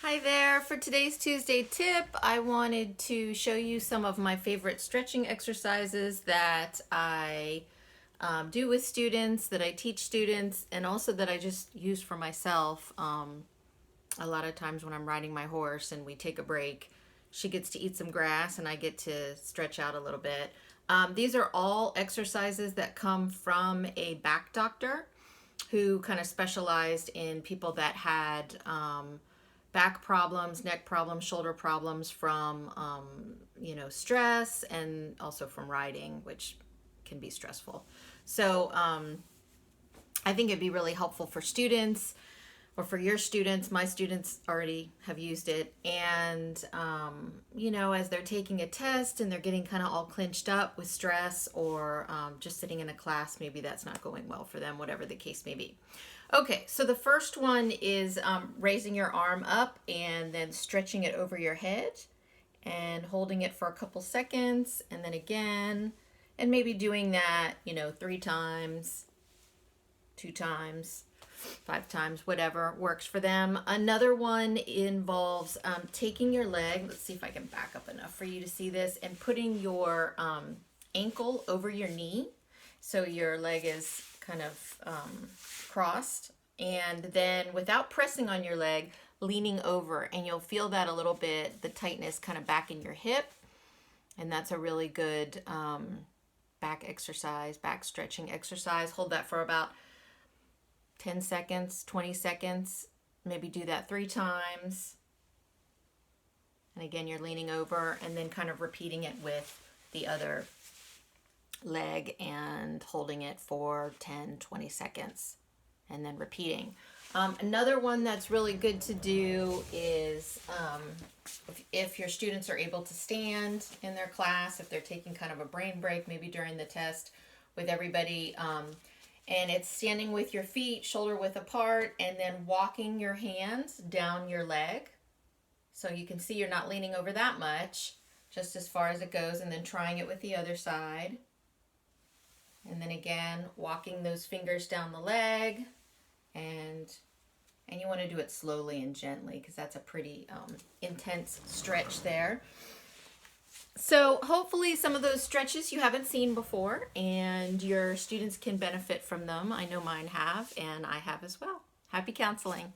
Hi there. For today's Tuesday tip, I wanted to show you some of my favorite stretching exercises that I do with students, that I teach students, and also that I just use for myself. A lot of times when I'm riding my horse and we take a break, she gets to eat some grass and I get to stretch out a little bit. These are all exercises that come from a back doctor who kind of specialized in people that had back problems, neck problems, shoulder problems from, stress and also from riding, which can be stressful. So I think it'd be really helpful for students or for your students. My students already have used it. And, as they're taking a test and they're getting kind of all clinched up with stress or just sitting in a class, maybe that's not going well for them, whatever the case may be. Okay, so the first one is raising your arm up and then stretching it over your head and holding it for a couple seconds and then again, and maybe doing that, 3 times, 2 times, 5 times, whatever works for them. Another one involves taking your leg, let's see if I can back up enough for you to see this, and putting your ankle over your knee. So your leg is kind of crossed, and then without pressing on your leg, leaning over, and you'll feel that a little bit, the tightness kind of back in your hip, and that's a really good back exercise, back stretching exercise. Hold that for about 10 seconds, 20 seconds, maybe do that 3 times. And again, you're leaning over and then kind of repeating it with the other leg and holding it for 10, 20 seconds and then repeating. Another one that's really good to do is if your students are able to stand in their class, if they're taking kind of a brain break, maybe during the test with everybody, and it's standing with your feet shoulder width apart and then walking your hands down your leg. So you can see you're not leaning over that much, just as far as it goes, and then trying it with the other side. And then again, walking those fingers down the leg, and you want to do it slowly and gently because that's a pretty intense stretch there. So hopefully some of those stretches you haven't seen before and your students can benefit from them. I know mine have, and I have as well. Happy counseling.